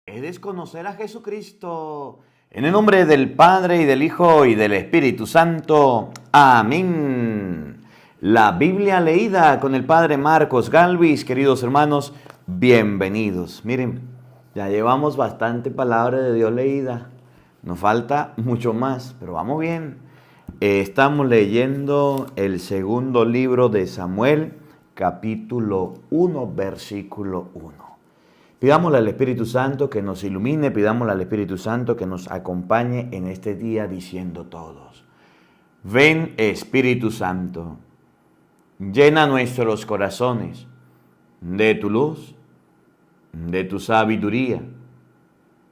Es conocer a Jesucristo. En el nombre del Padre, y del Hijo, y del Espíritu Santo. Amén. La Biblia leída con el Padre Marcos Galvis. Queridos hermanos, bienvenidos. Miren, ya llevamos bastante palabra de Dios leída. Nos falta mucho más, pero vamos bien. Estamos leyendo el segundo libro de Samuel, capítulo 1, versículo 1. Pidámosle al Espíritu Santo que nos ilumine, pidámosle al Espíritu Santo que nos acompañe en este día diciendo todos: ven Espíritu Santo, llena nuestros corazones de tu luz, de tu sabiduría,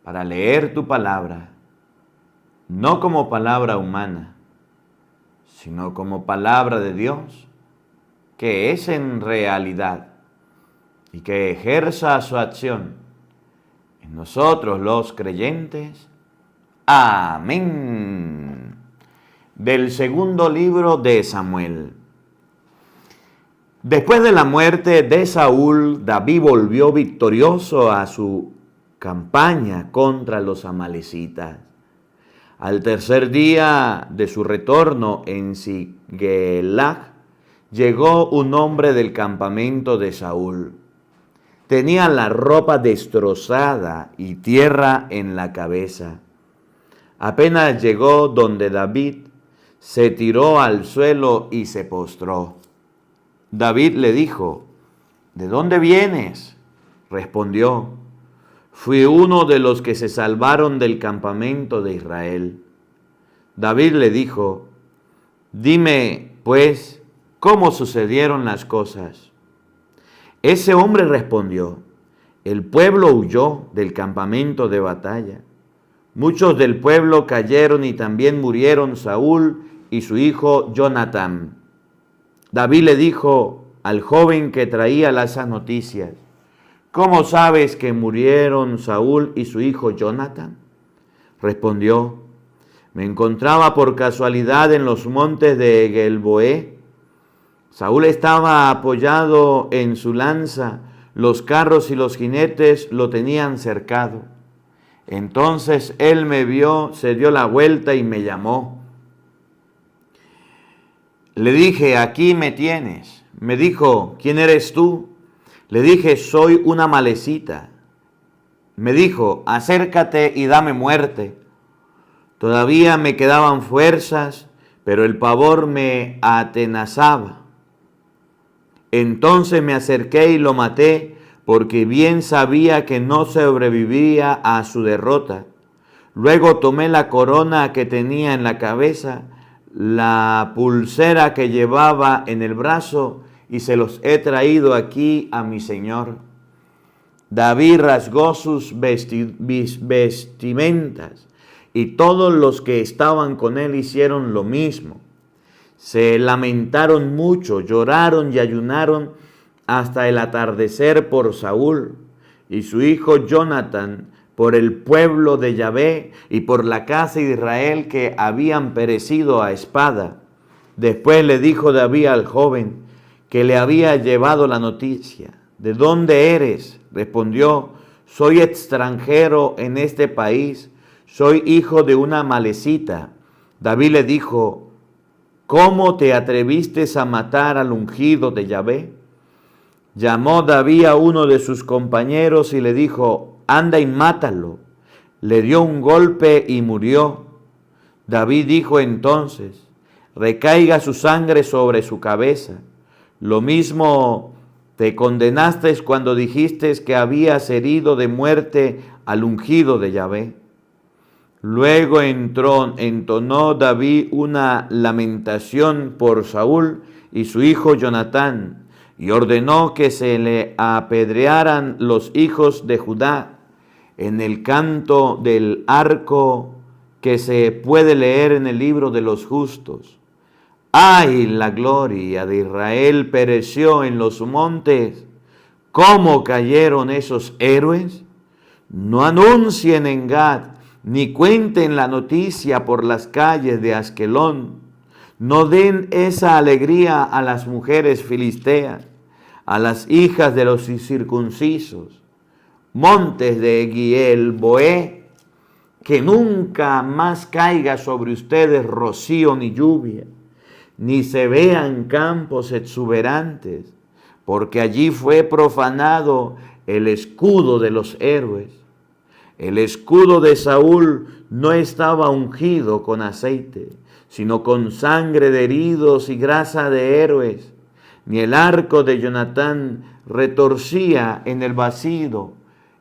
para leer tu palabra, no como palabra humana, sino como palabra de Dios, que es en realidad, y que ejerza su acción en nosotros los creyentes. Amén. Del segundo libro de Samuel. Después de la muerte de Saúl, David volvió victorioso a su campaña contra los amalecitas. Al tercer día de su retorno en Siglag, llegó un hombre del campamento de Saúl. Tenía la ropa destrozada y tierra en la cabeza. Apenas llegó donde David, se tiró al suelo y se postró. David le dijo: ¿de dónde vienes? Respondió: fui uno de los que se salvaron del campamento de Israel. David le dijo: dime, pues, ¿cómo sucedieron las cosas? Ese hombre respondió: el pueblo huyó del campamento de batalla. Muchos del pueblo cayeron y también murieron Saúl y su hijo Jonatán. David le dijo al joven que traía las noticias: ¿cómo sabes que murieron Saúl y su hijo Jonatán? Respondió: me encontraba por casualidad en los montes de Gelboé. Saúl estaba apoyado en su lanza, los carros y los jinetes lo tenían cercado. Entonces él me vio, se dio la vuelta y me llamó. Le dije: aquí me tienes. Me dijo: ¿quién eres tú? Le dije: soy una amalecita. Me dijo: acércate y dame muerte. Todavía me quedaban fuerzas, pero el pavor me atenazaba. Entonces me acerqué y lo maté, porque bien sabía que no sobreviviría a su derrota. Luego tomé la corona que tenía en la cabeza, la pulsera que llevaba en el brazo, y se los he traído aquí a mi señor. David rasgó sus vestimentas, y todos los que estaban con él hicieron lo mismo. Se lamentaron mucho, lloraron y ayunaron hasta el atardecer por Saúl y su hijo Jonatán, por el pueblo de Yahvé y por la casa de Israel que habían perecido a espada. Después le dijo David al joven que le había llevado la noticia: ¿de dónde eres? Respondió: soy extranjero en este país, soy hijo de una amalecita. David le dijo: ¿cómo te atreviste a matar al ungido de Yahvé? Llamó David a uno de sus compañeros y le dijo: anda y mátalo. Le dio un golpe y murió. David dijo entonces: recaiga su sangre sobre su cabeza. Lo mismo te condenaste cuando dijiste que habías herido de muerte al ungido de Yahvé. Luego entonó David una lamentación por Saúl y su hijo Jonatán, y ordenó que se le apedrearan los hijos de Judá en el canto del arco que se puede leer en el libro de los justos. ¡Ay, la gloria de Israel pereció en los montes! ¿Cómo cayeron esos héroes? No anuncien en Gad, ni cuenten la noticia por las calles de Askelón. No den esa alegría a las mujeres filisteas, a las hijas de los incircuncisos. montes de Gielboé, que nunca más caiga sobre ustedes rocío ni lluvia, ni se vean campos exuberantes, porque allí fue profanado el escudo de los héroes. El escudo de Saúl no estaba ungido con aceite, sino con sangre de heridos y grasa de héroes. Ni el arco de Jonatán retorcía en el vacío,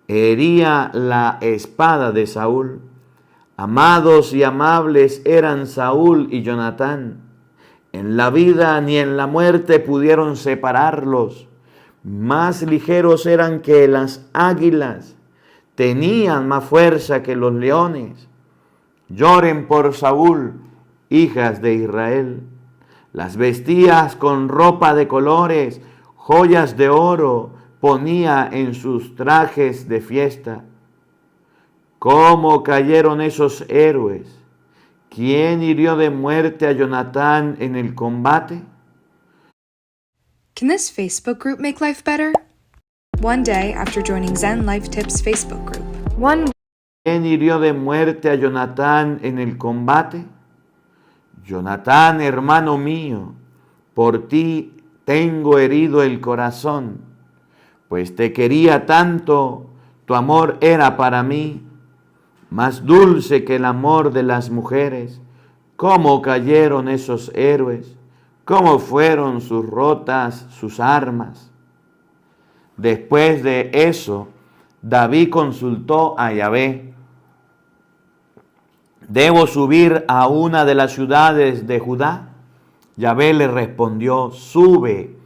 hería la espada de Saúl. Amados y amables eran Saúl y Jonatán. En la vida ni en la muerte pudieron separarlos. Más ligeros eran que las águilas, tenían más fuerza que los leones. Lloren por Saúl, hijas de Israel. Las vestías con ropa de colores, joyas de oro ponía en sus trajes de fiesta. ¿Cómo cayeron esos héroes? ¿Quién hirió de muerte a Jonatán en el combate? Can this Facebook group make life better? One day after joining Zen Life Tips Facebook group. ¿Quién hirió de muerte a Jonatán en el combate? Jonatán, hermano mío, por ti tengo herido el corazón, pues te quería tanto, tu amor era para mí más dulce que el amor de las mujeres. ¿Cómo cayeron esos héroes? ¿Cómo fueron sus rotas sus armas? Después de eso, David consultó a Yahvé. ¿Debo subir a una de las ciudades de Judá? Yahvé le respondió, sube.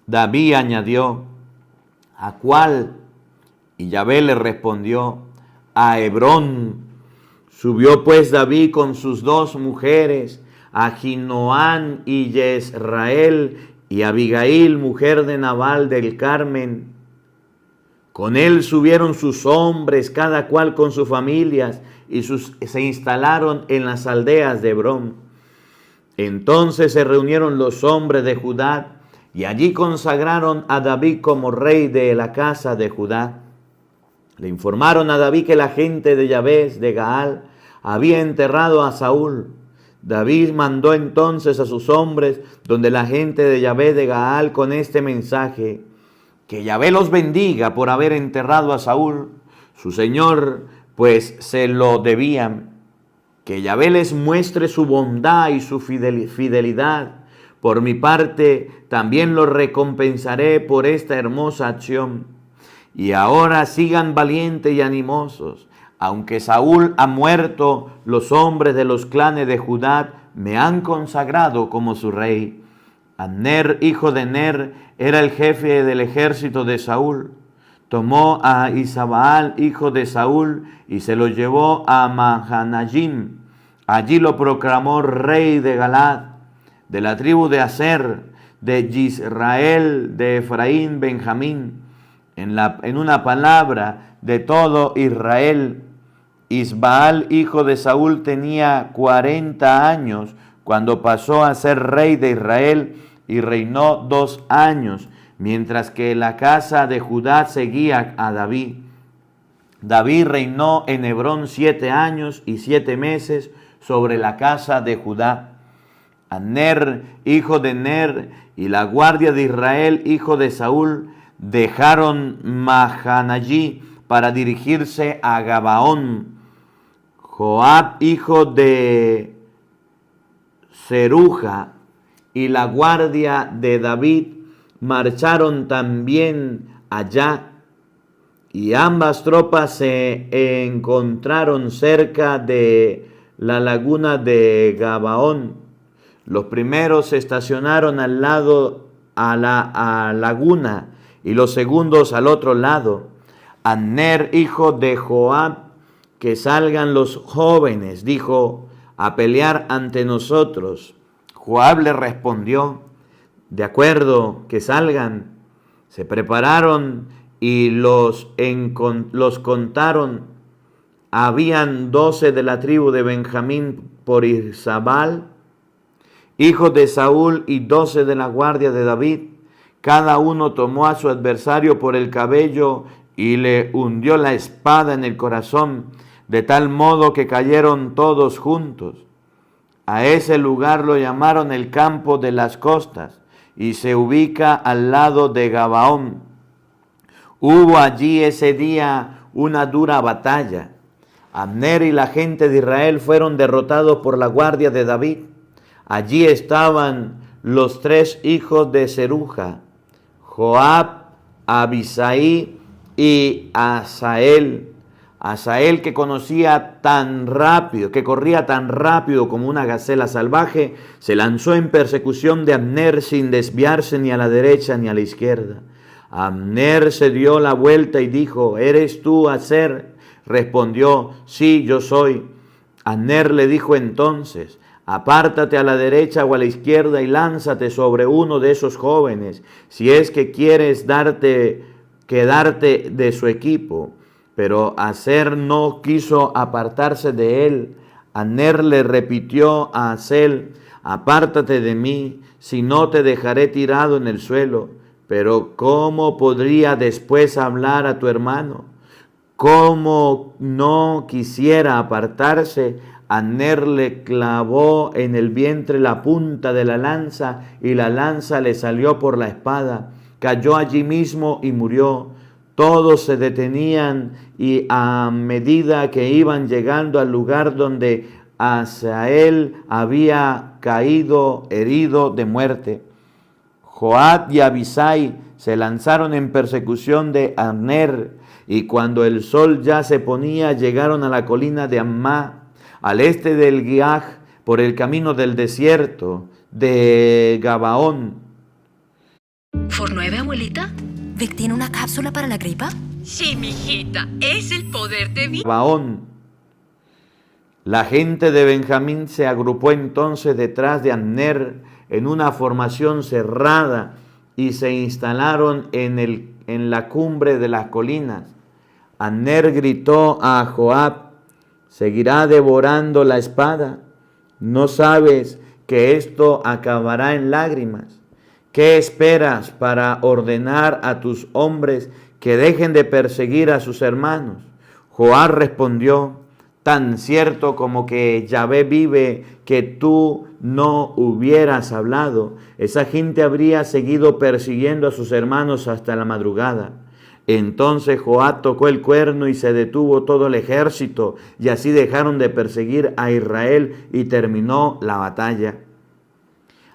David añadió, ¿a cuál? Y Yahvé le respondió, a Hebrón. Subió pues David con sus dos mujeres, Ahinoam y Jezrael, y Abigail, mujer de Nabal del Carmen. Con él subieron sus hombres, cada cual con sus familias, y se instalaron en las aldeas de Hebrón. Entonces se reunieron los hombres de Judá, y allí consagraron a David como rey de la casa de Judá. Le informaron a David que la gente de Yabes de Gaal había enterrado a Saúl. David mandó entonces a sus hombres donde la gente de Yabes de Gaal con este mensaje: que Yahvé los bendiga por haber enterrado a Saúl, su señor, pues se lo debían. Que Yahvé les muestre su bondad y su fidelidad. Por mi parte, también los recompensaré por esta hermosa acción. Y ahora sigan valientes y animosos. Aunque Saúl ha muerto, los hombres de los clanes de Judá me han consagrado como su rey. Abner, hijo de Ner, era el jefe del ejército de Saúl. Tomó a Isabaal, hijo de Saúl, y se lo llevó a Mahanayim. Allí lo proclamó rey de Galad, de la tribu de Aser, de Israel, de Efraín, Benjamín. En una palabra, de todo Israel. Isbaal, hijo de Saúl, tenía 40 años cuando pasó a ser rey de Israel y reinó 2 años, mientras que la casa de Judá seguía a David. David reinó en Hebrón 7 años y 7 meses sobre la casa de Judá. Abner, hijo de Ner, y la guardia de Israel, hijo de Saúl, dejaron Mahanayí para dirigirse a Gabaón. Joab, hijo de Zeruja, y la guardia de David marcharon también allá, y ambas tropas se encontraron cerca de la laguna de Gabaón. Los primeros se estacionaron al lado a la laguna y los segundos al otro lado. Abner, hijo de Joab, que salgan los jóvenes, dijo, a pelear ante nosotros. Joab le respondió, de acuerdo, que salgan. Se prepararon y los contaron. Habían 12 de la tribu de Benjamín por Isabal, hijos de Saúl, y 12 de la guardia de David. Cada uno tomó a su adversario por el cabello y le hundió la espada en el corazón, de tal modo que cayeron todos juntos. A ese lugar lo llamaron el campo de las costas, y se ubica al lado de Gabaón. Hubo allí ese día una dura batalla. Abner y la gente de Israel fueron derrotados por la guardia de David. Allí estaban los 3 hijos de Zeruja, Joab, Abisai y Asael. Asael, que corría tan rápido como una gacela salvaje, se lanzó en persecución de Abner sin desviarse ni a la derecha ni a la izquierda. Abner se dio la vuelta y dijo: ¿Eres tú, Aser? Respondió: sí, yo soy. Abner le dijo entonces: apártate a la derecha o a la izquierda y lánzate sobre uno de esos jóvenes, si es que quieres quedarte de su equipo. Pero Aser no quiso apartarse de él. Abner le repitió a Aser: apártate de mí, si no te dejaré tirado en el suelo. Pero ¿cómo podría después hablar a tu hermano? Como no quisiera apartarse, Abner le clavó en el vientre la punta de la lanza, y la lanza le salió por la espada. Cayó allí mismo y murió. Todos se detenían, y a medida que iban llegando al lugar donde Asael había caído herido de muerte, Joab y Abisai se lanzaron en persecución de Abner, y cuando el sol ya se ponía, llegaron a la colina de Ammá, al este del Giaj, por el camino del desierto de Gabaón. ¿For 9, abuelita? ¿Vic tiene una cápsula para la gripa? Sí, mijita, es el poder de Vic. Gabaón. La gente de Benjamín se agrupó entonces detrás de Abner en una formación cerrada y se instalaron en la cumbre de las colinas. Abner gritó a Joab: ¿seguirá devorando la espada? ¿No sabes que esto acabará en lágrimas? ¿Qué esperas para ordenar a tus hombres que dejen de perseguir a sus hermanos? Joab respondió: tan cierto como que Yahvé vive, que tú no hubieras hablado, esa gente habría seguido persiguiendo a sus hermanos hasta la madrugada. Entonces Joab tocó el cuerno y se detuvo todo el ejército, y así dejaron de perseguir a Israel y terminó la batalla.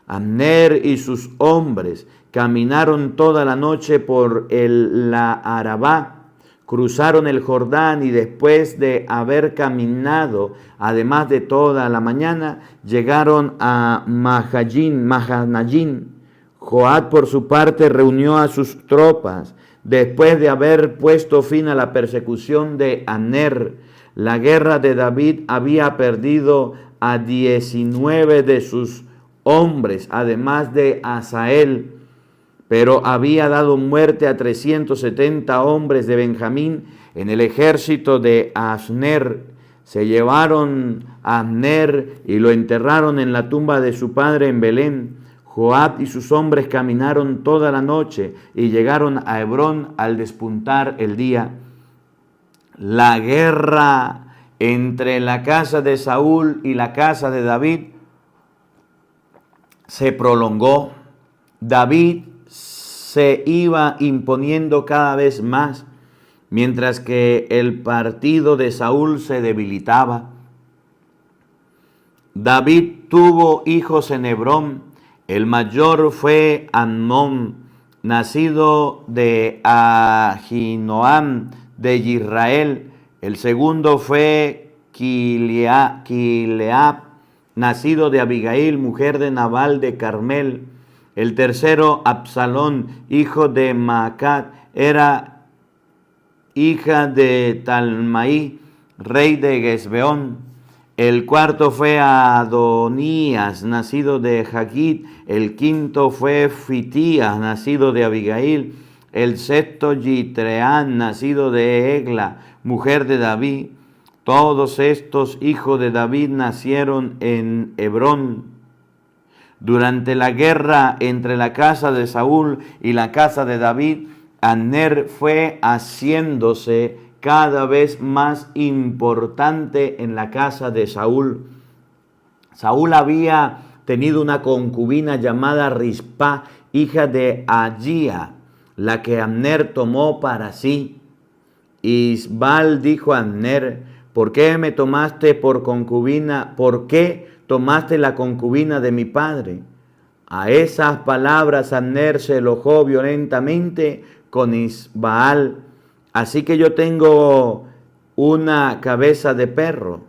Abner y sus hombres caminaron toda la noche por la Arabá, cruzaron el Jordán, y después de haber caminado, además de toda la mañana, llegaron a Mahanayim. Joab, por su parte, reunió a sus tropas. Después de haber puesto fin a la persecución de Abner, la guerra de David había perdido a 19 de sus hombres, además de Asael, pero había dado muerte a 370 hombres de Benjamín en el ejército de Abner. Se llevaron a Abner y lo enterraron en la tumba de su padre en Belén. Joab y sus hombres caminaron toda la noche y llegaron a Hebrón al despuntar el día. La guerra entre la casa de Saúl y la casa de David se prolongó. David se iba imponiendo cada vez más, mientras que el partido de Saúl se debilitaba. David tuvo hijos en Hebrón. El mayor fue Amnón, nacido de Ahinoam de Israel. El segundo fue Kileab, nacido de Abigail, mujer de Nabal de Carmel. El tercero, Absalón, hijo de Maacat, era hija de Talmaí, rey de Gesbeón. El cuarto fue Adonías, nacido de Hagit. El quinto fue Fitías, nacido de Abigail. El sexto, Yitreán, nacido de Egla, mujer de David. Todos estos hijos de David nacieron en Hebrón. Durante la guerra entre la casa de Saúl y la casa de David, Abner fue haciéndose cada vez más importante en la casa de Saúl. Saúl había tenido una concubina llamada Rispa, hija de Agía, la que Abner tomó para sí. Isbal dijo a Abner: ¿por qué me tomaste por concubina? ¿Por qué tomaste la concubina de mi padre? A esas palabras Abner se enojó violentamente con Isbaal. Así que yo tengo una cabeza de perro.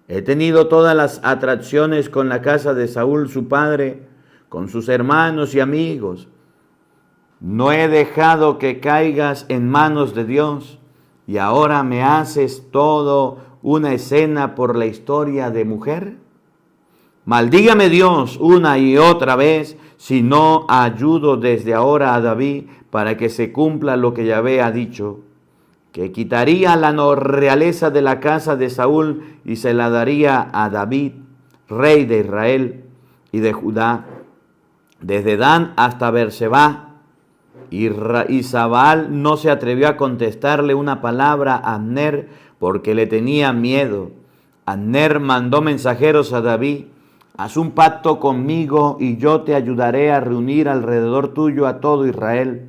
He tenido todas las atracciones con la casa de Saúl su padre, con sus hermanos y amigos. No he dejado que caigas en manos de Dios, y ahora me haces todo una escena por la historia de mujer. Maldígame Dios una y otra vez si no ayudo desde ahora a David para que se cumpla lo que Yahvé ha dicho, que quitaría la realeza de la casa de Saúl y se la daría a David, rey de Israel y de Judá, desde Dan hasta Berseba. Y Isabal no se atrevió a contestarle una palabra a Abner porque le tenía miedo. Abner mandó mensajeros a David: haz un pacto conmigo y yo te ayudaré a reunir alrededor tuyo a todo Israel.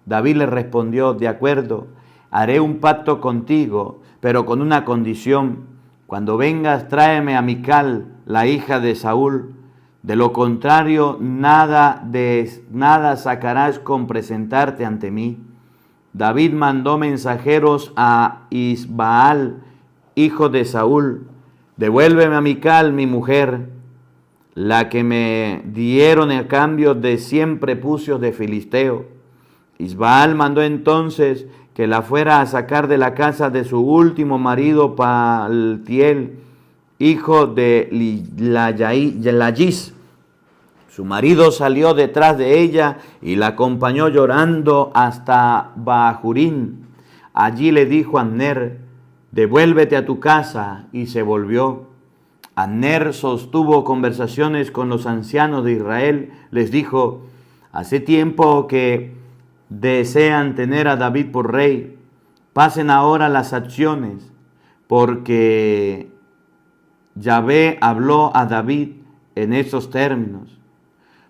David le respondió: de acuerdo, haré un pacto contigo, pero con una condición. Cuando vengas, tráeme a Mical, la hija de Saúl. De lo contrario, nada sacarás con presentarte ante mí. David mandó mensajeros a Isbaal, hijo de Saúl: devuélveme a Mical, mi mujer, la que me dieron a cambio de 100 prepucios de filisteo. Isbaal mandó entonces que la fuera a sacar de la casa de su último marido Paltiel, hijo de Layís. Su marido salió detrás de ella y la acompañó llorando hasta Bahurín. Allí le dijo a Abner: devuélvete a tu casa, y se volvió. Abner sostuvo conversaciones con los ancianos de Israel. Les dijo: hace tiempo que desean tener a David por rey. Pasen ahora las acciones, porque Yahvé habló a David en estos términos: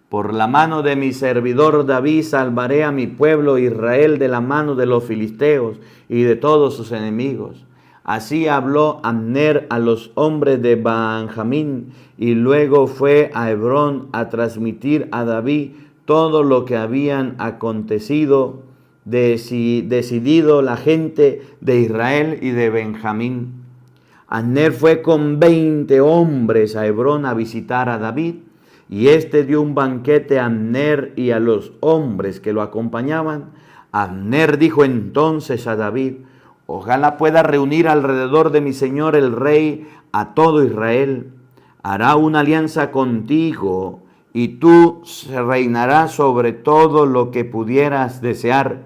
por la mano de mi servidor David salvaré a mi pueblo Israel de la mano de los filisteos y de todos sus enemigos. Así habló Abner a los hombres de Benjamín, y luego fue a Hebrón a transmitir a David todo lo que habían acontecido, decidido la gente de Israel y de Benjamín. Abner fue con 20 hombres a Hebrón a visitar a David, y éste dio un banquete a Abner y a los hombres que lo acompañaban. Abner dijo entonces a David: ojalá pueda reunir alrededor de mi señor el rey a todo Israel. Hará una alianza contigo, y tú reinarás sobre todo lo que pudieras desear.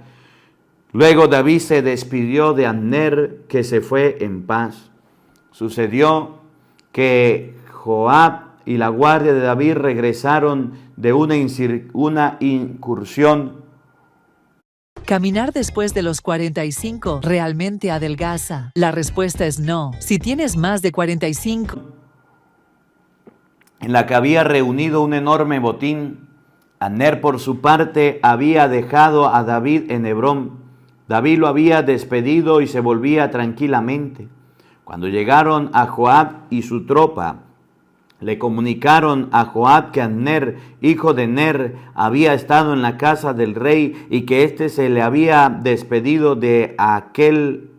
Luego David se despidió de Abner, que se fue en paz. Sucedió que Joab y la guardia de David regresaron de una incursión. ¿Caminar después de los 45 realmente adelgaza? La respuesta es no. Si tienes más de 45, en la que había reunido un enorme botín. Abner, por su parte, había dejado a David en Hebrón. David lo había despedido y se volvía tranquilamente. Cuando llegaron a Joab y su tropa, le comunicaron a Joab que Abner, hijo de Ner, había estado en la casa del rey y que éste se le había despedido de aquel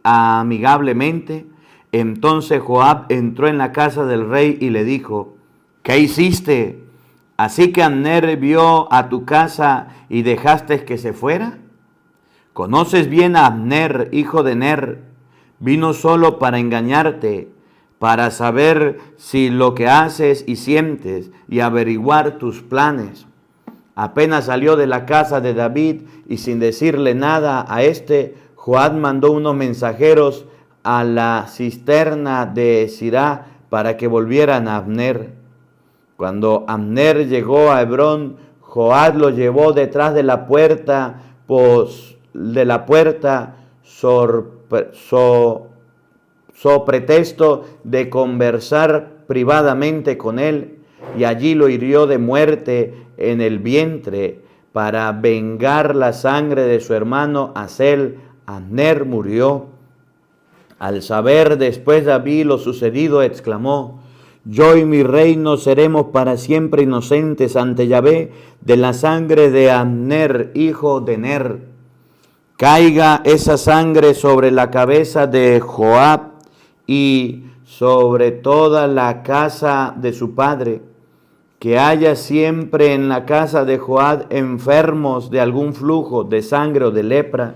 amigablemente. Entonces Joab entró en la casa del rey y le dijo: ¿qué hiciste? ¿Así que Abner vio a tu casa y dejaste que se fuera? ¿Conoces bien a Abner, hijo de Ner? Vino solo para engañarte, para saber si lo que haces y sientes y averiguar tus planes. Apenas salió de la casa de David y sin decirle nada a este, Joab mandó unos mensajeros a la cisterna de Sirá para que volvieran a Abner. Cuando Abner llegó a Hebrón, Joab lo llevó detrás de la puerta de la puerta so pretexto de conversar privadamente con él, y allí lo hirió de muerte en el vientre para vengar la sangre de su hermano Asel. Abner murió. Al saber después David lo sucedido, exclamó: yo y mi reino seremos para siempre inocentes ante Yahvé de la sangre de Abner, hijo de Ner. Caiga esa sangre sobre la cabeza de Joab y sobre toda la casa de su padre. Que haya siempre en la casa de Joab enfermos de algún flujo de sangre o de lepra,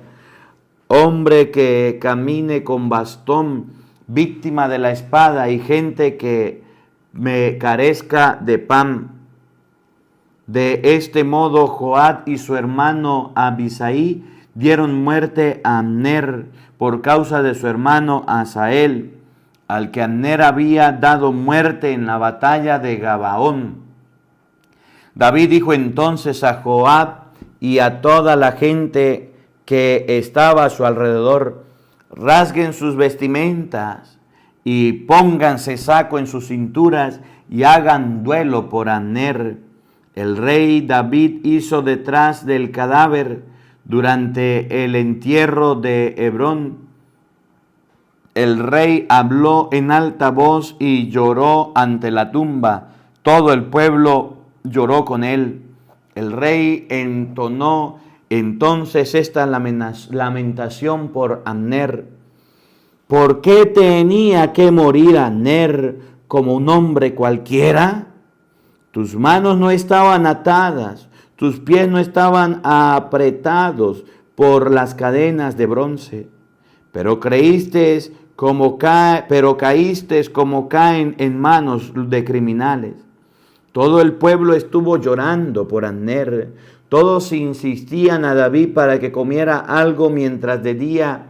hombre que camine con bastón, víctima de la espada, y gente que me carezca de pan. De este modo Joab y su hermano Abisaí dieron muerte a Abner por causa de su hermano Asael, al que Abner había dado muerte en la batalla de Gabaón. David dijo entonces a Joab y a toda la gente que estaba a su alrededor: rasguen sus vestimentas y pónganse saco en sus cinturas y hagan duelo por Abner. El rey David hizo detrás del cadáver durante el entierro de Hebrón. El rey habló en alta voz y lloró ante la tumba. Todo el pueblo lloró con él. El rey entonó entonces esta lamentación por Abner: ¿por qué tenía que morir Abner como un hombre cualquiera? Tus manos no estaban atadas, tus pies no estaban apretados por las cadenas de bronce, pero caíste como caen en manos de criminales. Todo el pueblo estuvo llorando por Abner. Todos insistían a David para que comiera algo mientras de día,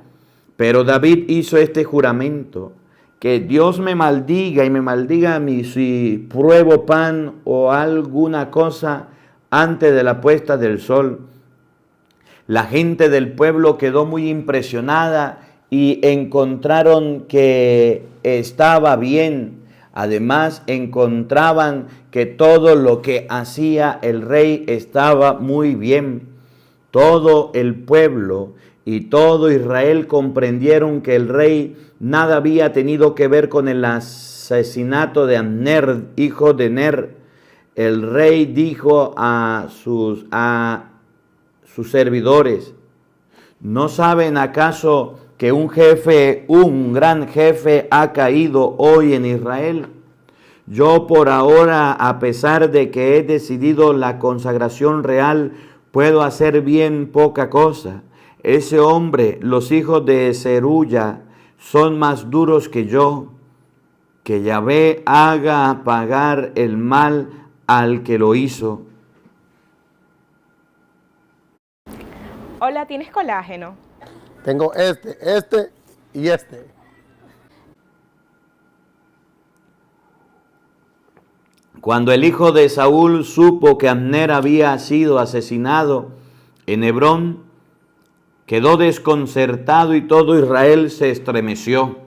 pero David hizo este juramento: que Dios me maldiga y me maldiga a mí si pruebo pan o alguna cosa antes de la puesta del sol. La gente del pueblo quedó muy impresionada y encontraron que estaba bien. Además, encontraban que todo lo que hacía el rey estaba muy bien. Todo el pueblo y todo Israel comprendieron que el rey nada había tenido que ver con el asesinato de Abner, hijo de Ner. El rey dijo a sus servidores: ¿no saben acaso que un gran jefe ha caído hoy en Israel? Yo por ahora, a pesar de que he decidido la consagración real, puedo hacer bien poca cosa. Ese hombre, los hijos de Zeruya, son más duros que yo. Que Yahvé haga pagar el mal al que lo hizo. Hola, ¿tienes colágeno? Tengo este y este. Cuando el hijo de Saúl supo que Abner había sido asesinado en Hebrón, quedó desconcertado y todo Israel se estremeció.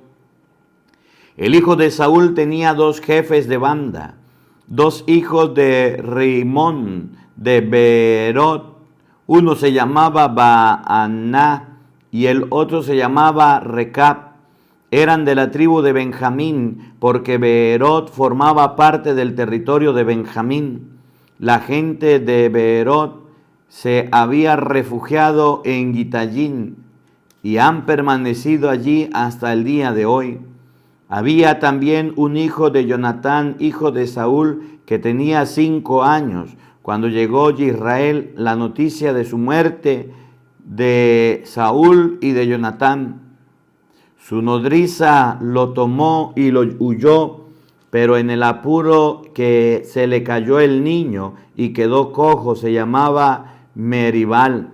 El hijo de Saúl tenía 2 jefes de banda, 2 hijos de Rimón de Beerot. Uno se llamaba Baaná y el otro se llamaba Recab. Eran de la tribu de Benjamín, porque Beerot formaba parte del territorio de Benjamín. La gente de Beerot se había refugiado en Gitayín y han permanecido allí hasta el día de hoy. Había también un hijo de Jonatán, hijo de Saúl, que tenía 5 años, cuando llegó a Israel la noticia de su muerte de Saúl y de Jonatán. Su nodriza lo tomó y lo huyó, pero en el apuro que se le cayó el niño y quedó cojo, se llamaba Meribal.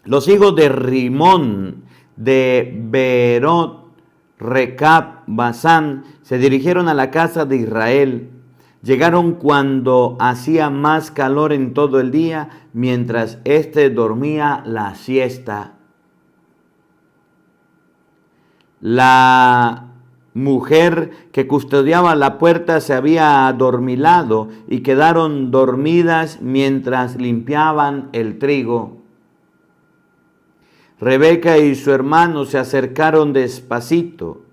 Los hijos de Rimón, de Beerot, Recab, Basán, se dirigieron a la casa de Israel. Llegaron cuando hacía más calor en todo el día, mientras éste dormía la siesta. La mujer que custodiaba la puerta se había adormilado y quedaron dormidas mientras limpiaban el trigo. Rebeca y su hermano se acercaron despacito.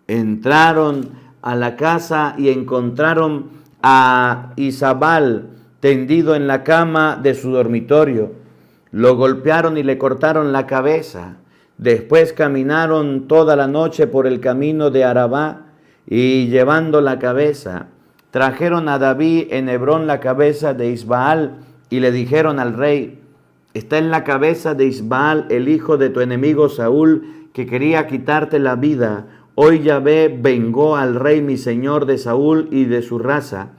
Entraron a la casa y encontraron a Isabal tendido en la cama de su dormitorio. Lo golpearon y le cortaron la cabeza. Después caminaron toda la noche por el camino de Arabá y llevando la cabeza, trajeron a David en Hebrón la cabeza de Isbaal y le dijeron al rey: está en la cabeza de Isbaal, el hijo de tu enemigo Saúl, que quería quitarte la vida. Hoy Yahvé vengó al rey mi señor de Saúl y de su raza.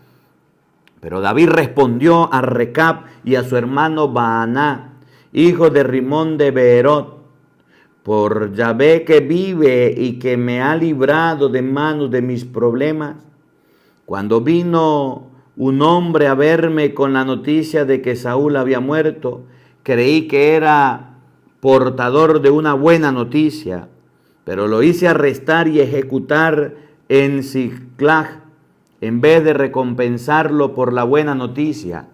Pero David respondió a Recab y a su hermano Baaná, hijo de Rimón de Beerot: por Yahvé que vive y que me ha librado de manos de mis problemas. Cuando vino un hombre a verme con la noticia de que Saúl había muerto, creí que era portador de una buena noticia, pero lo hice arrestar y ejecutar en Siclag, en vez de recompensarlo por la buena noticia.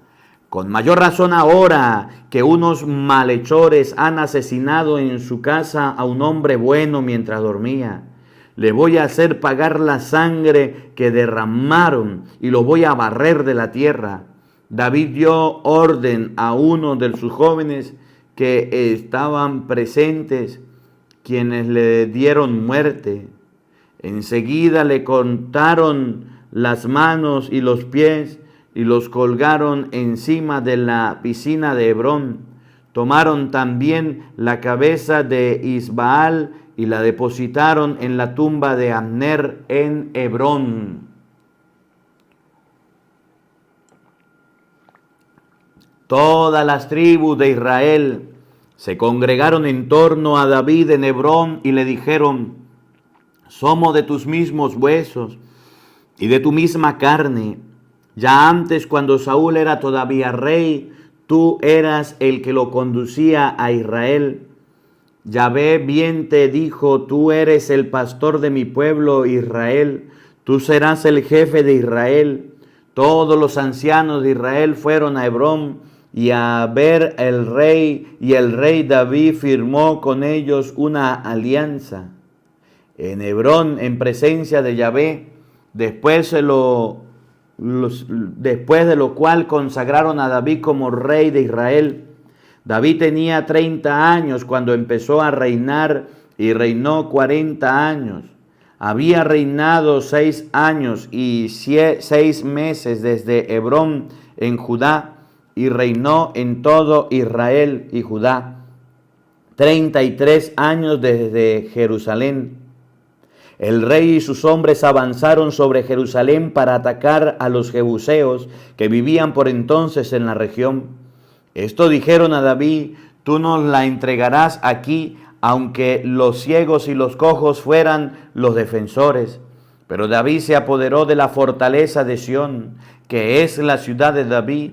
Con mayor razón ahora que unos malhechores han asesinado en su casa a un hombre bueno mientras dormía. Le voy a hacer pagar la sangre que derramaron y lo voy a barrer de la tierra. David dio orden a uno de sus jóvenes que estaban presentes, quienes le dieron muerte. Enseguida le cortaron las manos y los pies y los colgaron encima de la piscina de Hebrón. Tomaron también la cabeza de Isbaal y la depositaron en la tumba de Abner en Hebrón. Todas las tribus de Israel se congregaron en torno a David en Hebrón y le dijeron: somos de tus mismos huesos y de tu misma carne. Ya antes, cuando Saúl era todavía rey, tú eras el que lo conducía a Israel. Yahvé bien te dijo: tú eres el pastor de mi pueblo Israel, tú serás el jefe de Israel. Todos los ancianos de Israel fueron a Hebrón y a ver el rey, y el rey David firmó con ellos una alianza en Hebrón en presencia de Yahvé. Después de lo cual consagraron a David como rey de Israel. David tenía 30 años cuando empezó a reinar y reinó 40 años. Había reinado 6 años y 6 meses desde Hebrón en Judá y reinó en todo Israel y Judá. 33 años desde Jerusalén. El rey y sus hombres avanzaron sobre Jerusalén para atacar a los jebuseos que vivían por entonces en la región. Esto dijeron a David: tú nos la entregarás aquí, aunque los ciegos y los cojos fueran los defensores. Pero David se apoderó de la fortaleza de Sión, que es la ciudad de David,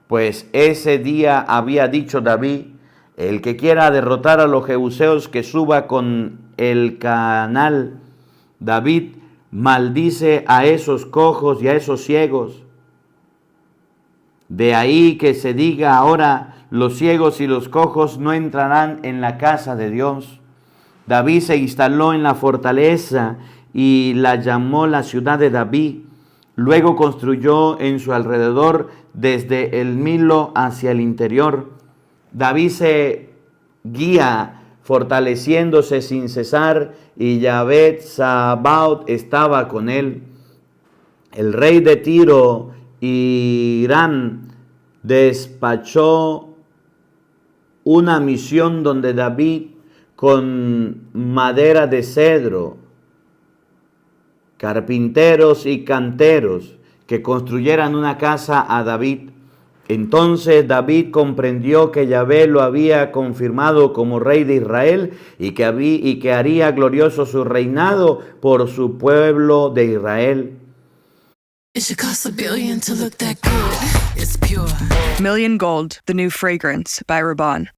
pues ese día había dicho David: el que quiera derrotar a los jebuseos que suba con el canal. David maldice a esos cojos y a esos ciegos. De ahí que se diga ahora: los ciegos y los cojos no entrarán en la casa de Dios. David se instaló en la fortaleza y la llamó la ciudad de David. Luego construyó en su alrededor desde el Milo hacia el interior. David se guía fortaleciéndose sin cesar, y Yahvé Sabaoth estaba con él. El rey de Tiro, Hiram, despachó una misión donde David, con madera de cedro, carpinteros y canteros, que construyeran una casa a David. Entonces David comprendió que Yahvé lo había confirmado como rey de Israel y que haría glorioso su reinado por su pueblo de Israel. It should cost $1 billion to look that good. It's pure. Million Gold, the new fragrance by Rabanne.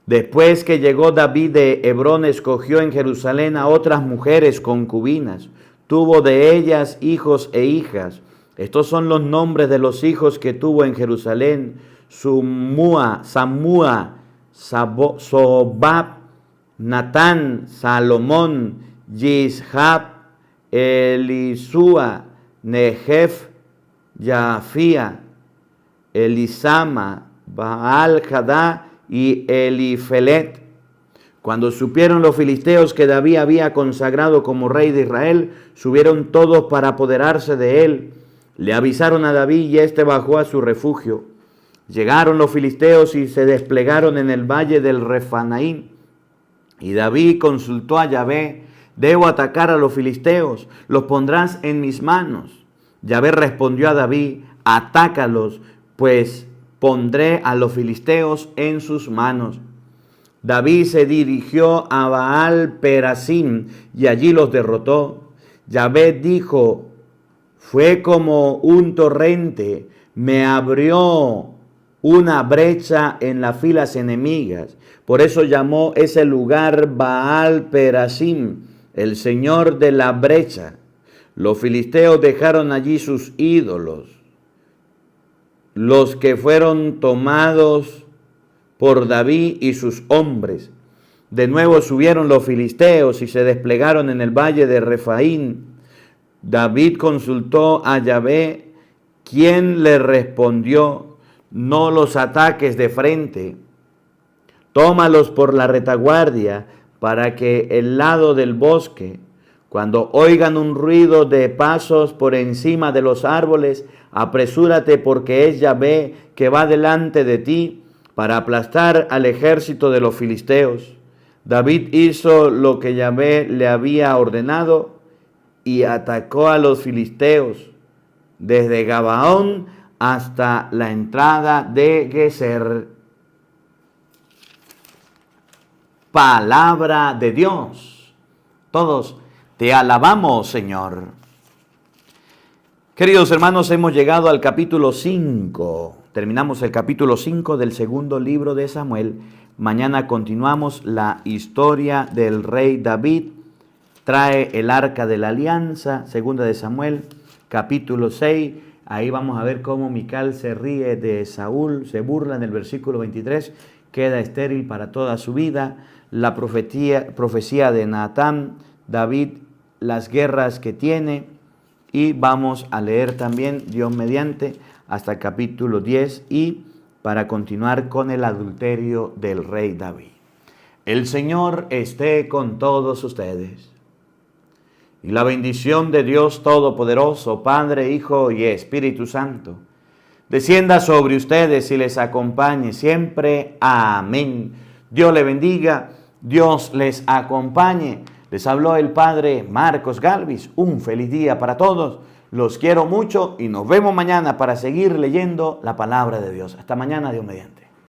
Después que llegó David de Hebrón, escogió en Jerusalén a otras mujeres concubinas. Tuvo de ellas hijos e hijas. Estos son los nombres de los hijos que tuvo en Jerusalén: Samúa, Sobab, Natán, Salomón, Yishab, Elisúa, Nejef, Yafía, Elisama, Baal-Hadá y Elifelet. Cuando supieron los filisteos que David había consagrado como rey de Israel, subieron todos para apoderarse de él. Le avisaron a David y éste bajó a su refugio. Llegaron los filisteos y se desplegaron en el valle del Refanaín. Y David consultó a Yahvé: debo atacar a los filisteos, los pondrás en mis manos. Yahvé respondió a David: atácalos, pues pondré a los filisteos en sus manos. David se dirigió a Baal-Perasim y allí los derrotó. Yahvé dijo: fue como un torrente, me abrió una brecha en las filas enemigas. Por eso llamó ese lugar Baal-Perasim, el Señor de la brecha. Los filisteos dejaron allí sus ídolos, los que fueron tomados por David y sus hombres. De nuevo subieron los filisteos y se desplegaron en el valle de Refaín. David consultó a Yahvé, quien le respondió: no los ataques de frente, tómalos por la retaguardia, para que el lado del bosque, cuando oigan un ruido de pasos por encima de los árboles, apresúrate, porque es Yahvé que va delante de ti para aplastar al ejército de los filisteos. David hizo lo que Yahvé le había ordenado y atacó a los filisteos desde Gabaón hasta la entrada de Geser. Palabra de Dios. Todos te alabamos, Señor. Queridos hermanos, hemos llegado al capítulo 5. Terminamos el capítulo 5 del segundo libro de Samuel. Mañana continuamos la historia del rey David. Trae el arca de la alianza, segunda de Samuel, capítulo 6. Ahí vamos a ver cómo Mical se ríe de Saúl, se burla en el versículo 23, queda estéril para toda su vida. La profecía de Natán, David, las guerras que tiene. Y vamos a leer también, Dios mediante, hasta el capítulo 10 y para continuar con el adulterio del rey David. El Señor esté con todos ustedes. Y la bendición de Dios Todopoderoso, Padre, Hijo y Espíritu Santo, descienda sobre ustedes y les acompañe siempre. Amén. Dios les bendiga, Dios les acompañe. Les habló el Padre Marcos Galvis. Un feliz día para todos. Los quiero mucho y nos vemos mañana para seguir leyendo la palabra de Dios. Hasta mañana, Dios mediante.